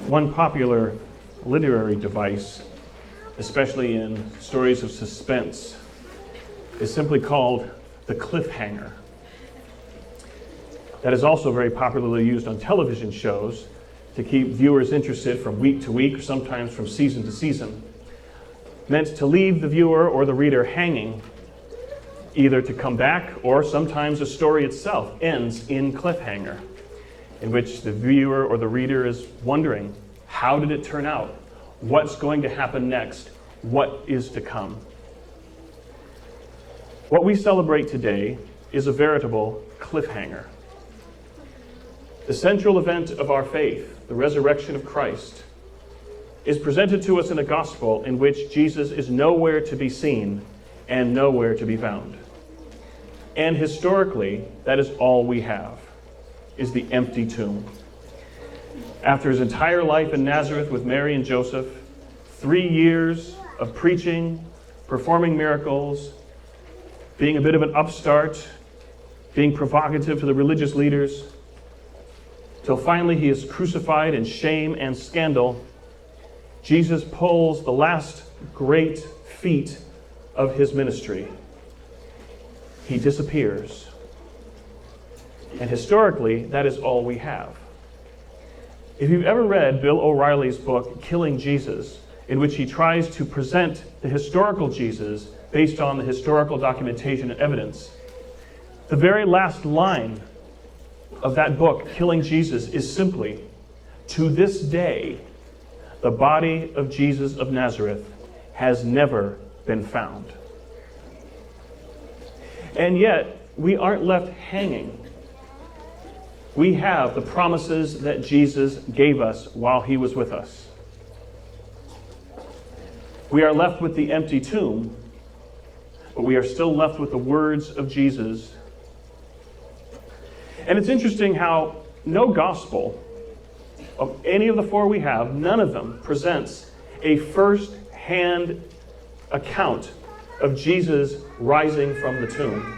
One popular literary device, especially in stories of suspense, is simply called the cliffhanger. That is also very popularly used on television shows to keep viewers interested from week to week, or sometimes from season to season, meant to leave the viewer or the reader hanging, either to come back, or sometimes the story itself ends in cliffhanger, in which the viewer or the reader is wondering, how did it turn out? What's going to happen next? What is to come? What we celebrate today is a veritable cliffhanger. The central event of our faith, the resurrection of Christ, is presented to us in a gospel in which Jesus is nowhere to be seen and nowhere to be found. And historically, that is all we have, is the empty tomb. After his entire life in Nazareth with Mary and Joseph, 3 years of preaching, performing miracles, being a bit of an upstart, being provocative to the religious leaders, till finally he is crucified in shame and scandal, Jesus pulls the last great feat of his ministry. He disappears. And historically, that is all we have. If you've ever read Bill O'Reilly's book, Killing Jesus, in which he tries to present the historical Jesus based on the historical documentation and evidence, the very last line of that book, Killing Jesus, is simply, "To this day, the body of Jesus of Nazareth has never been found." And yet, we aren't left hanging. We have the promises that Jesus gave us while he was with us. We are left with the empty tomb, but we are still left with the words of Jesus. And it's interesting how no gospel of any of the four we have, none of them presents a first-hand account of Jesus rising from the tomb.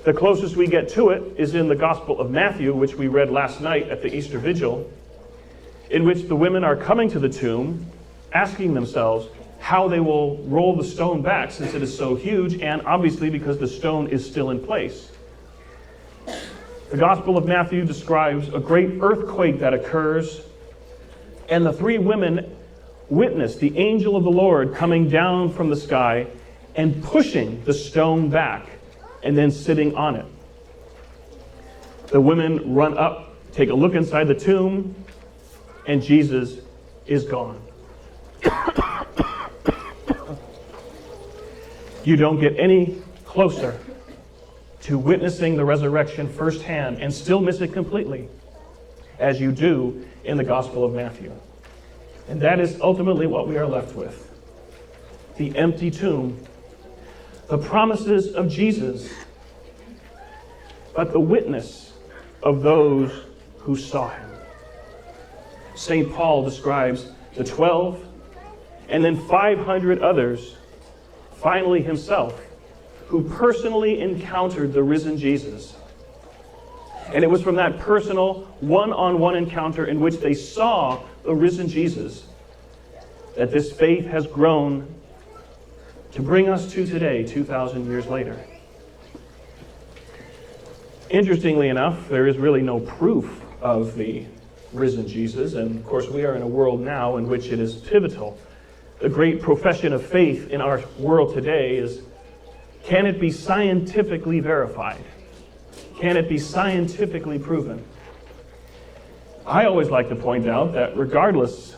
The closest we get to it is in the Gospel of Matthew, which we read last night at the Easter Vigil, in which the women are coming to the tomb, asking themselves how they will roll the stone back since it is so huge, and obviously because the stone is still in place. The Gospel of Matthew describes a great earthquake that occurs, and the three women witness the angel of the Lord coming down from the sky and pushing the stone back and then sitting on it. The women run up, take a look inside the tomb, and Jesus is gone. You don't get any closer to witnessing the resurrection firsthand and still miss it completely as you do in the Gospel of Matthew. And that is ultimately what we are left with. The empty tomb, the promises of Jesus, but the witness of those who saw him. St. Paul describes the 12 and then 500 others, finally himself, who personally encountered the risen Jesus. And it was from that personal, one-on-one encounter in which they saw the risen Jesus that this faith has grown to bring us to today, 2,000 years later. Interestingly enough, there is really no proof of the risen Jesus, and of course we are in a world now in which it is pivotal. The great profession of faith in our world today is, can it be scientifically verified? Can it be scientifically proven? I always like to point out that regardless,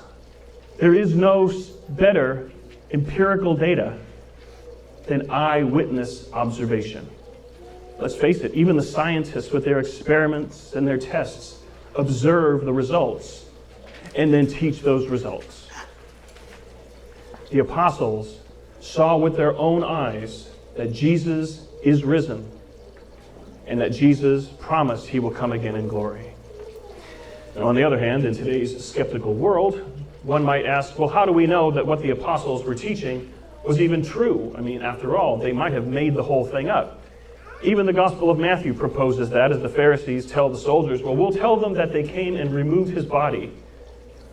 there is no better empirical data than eyewitness observation. Let's face it, even the scientists with their experiments and their tests observe the results and then teach those results. The apostles saw with their own eyes that Jesus is risen and that Jesus promised he will come again in glory. And on the other hand, in today's skeptical world, one might ask, well, how do we know that what the apostles were teaching was even true? I mean, after all, they might have made the whole thing up. Even the Gospel of Matthew proposes that as the Pharisees tell the soldiers, well, we'll tell them that they came and removed his body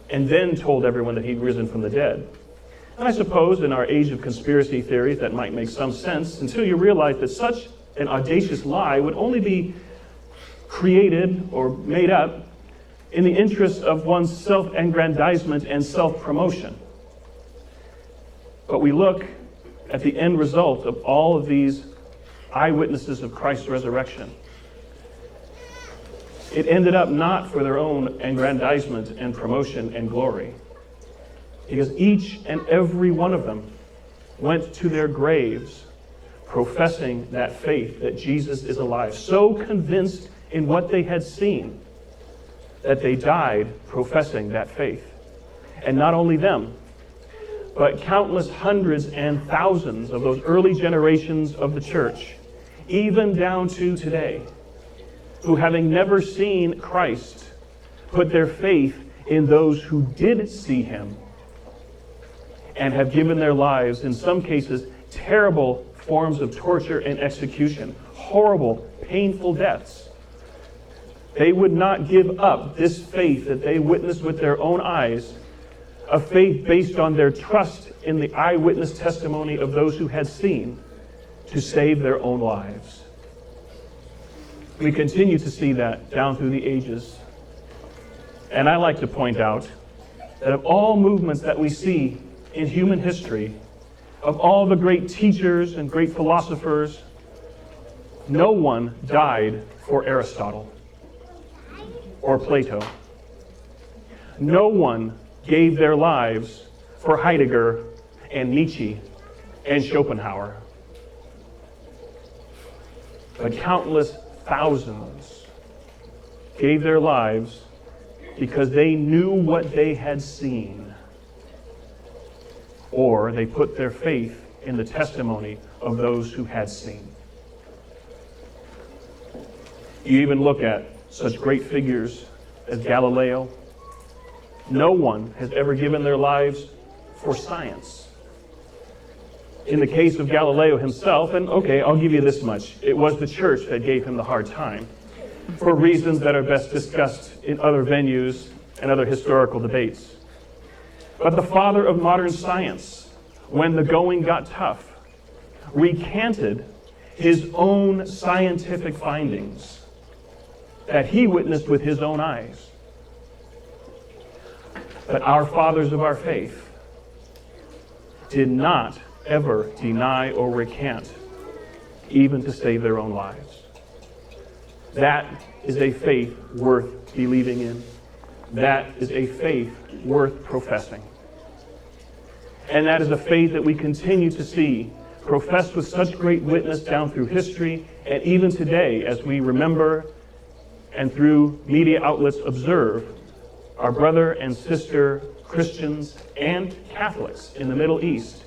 and then told everyone that he'd risen from the dead. And I suppose in our age of conspiracy theories that might make some sense until you realize that such an audacious lie would only be created or made up in the interest of one's self-aggrandizement and self-promotion. But we look at the end result of all of these eyewitnesses of Christ's resurrection. It ended up not for their own aggrandizement and promotion and glory, because each and every one of them went to their graves professing that faith that Jesus is alive, so convinced in what they had seen that they died professing that faith. And not only them, but countless hundreds and thousands of those early generations of the church, even down to today, who, having never seen Christ, put their faith in those who did see him and have given their lives, in some cases, terrible forms of torture and execution, horrible, painful deaths. They would not give up this faith that they witnessed with their own eyes, a faith based on their trust in the eyewitness testimony of those who had seen, to save their own lives. We continue to see that down through the ages. And I like to point out that of all movements that we see in human history, of all the great teachers and great philosophers, no one died for Aristotle or Plato. No one gave their lives for Heidegger and Nietzsche and Schopenhauer. But countless thousands gave their lives because they knew what they had seen, or they put their faith in the testimony of those who had seen. You even look at such great figures as Galileo. No one has ever given their lives for science. In the case of Galileo himself, and okay, I'll give you this much, it was the church that gave him the hard time, for reasons that are best discussed in other venues and other historical debates. But the father of modern science, when the going got tough, recanted his own scientific findings that he witnessed with his own eyes. But our fathers of our faith did not ever deny or recant, even to save their own lives. That is a faith worth believing in. That is a faith worth professing. And that is a faith that we continue to see professed with such great witness down through history, and even today as we remember and through media outlets observe our brother and sister Christians and Catholics in the Middle East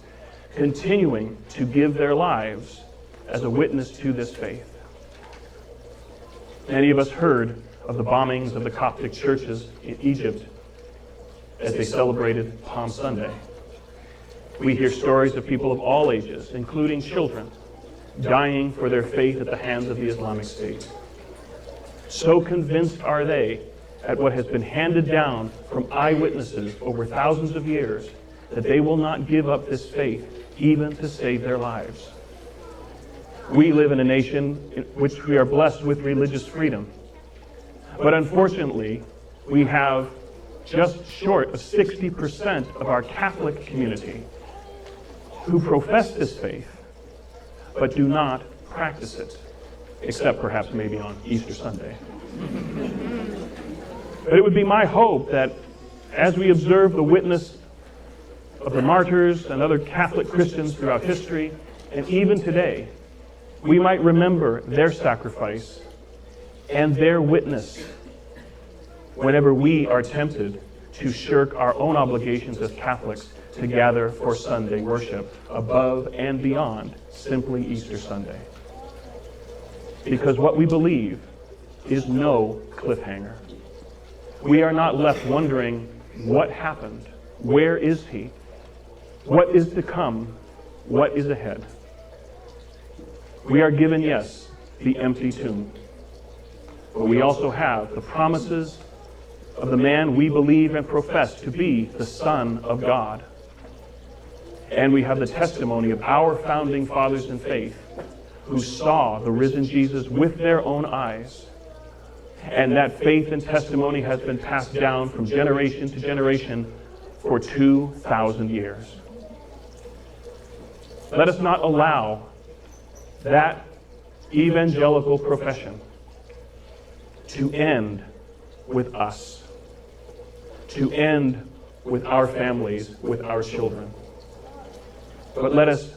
continuing to give their lives as a witness to this faith. Many of us heard of the bombings of the Coptic churches in Egypt as they celebrated Palm Sunday. We hear stories of people of all ages, including children, dying for their faith at the hands of the Islamic State. So convinced are they at what has been handed down from eyewitnesses over thousands of years that they will not give up this faith even to save their lives. We live in a nation in which we are blessed with religious freedom. But unfortunately, we have just short of 60% of our Catholic community who profess this faith, but do not practice it, except perhaps maybe on Easter Sunday. But it would be my hope that as we observe the witness of the martyrs and other Catholic Christians throughout history, and even today, we might remember their sacrifice and their witness whenever we are tempted to shirk our own obligations as Catholics to gather for Sunday worship above and beyond simply Easter Sunday. Because what we believe is no cliffhanger. We are not left wondering what happened, where is he, what is to come, what is ahead. We are given, yes, the empty tomb, but we also have the promises of the man we believe and profess to be the Son of God. And we have the testimony of our founding fathers in faith who saw the risen Jesus with their own eyes. And that faith and testimony has been passed down from generation to generation for 2,000 years. Let us not allow that evangelical profession to end with us, to end with our families, with our children. But let us,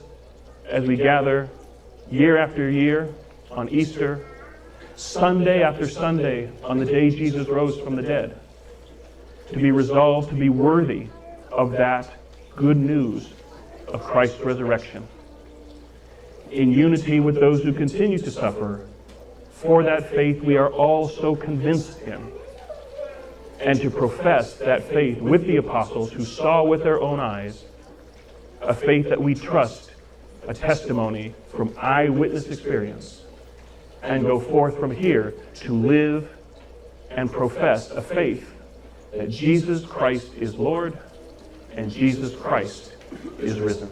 as we gather year after year on Easter, Sunday after Sunday on the day Jesus rose from the dead, to be resolved to be worthy of that good news of Christ's resurrection, in unity with those who continue to suffer for that faith we are all so convinced in, and to profess that faith with the apostles who saw with their own eyes, a faith that we trust, a testimony from eyewitness experience, and go forth from here to live and profess a faith that Jesus Christ is Lord and Jesus Christ is risen.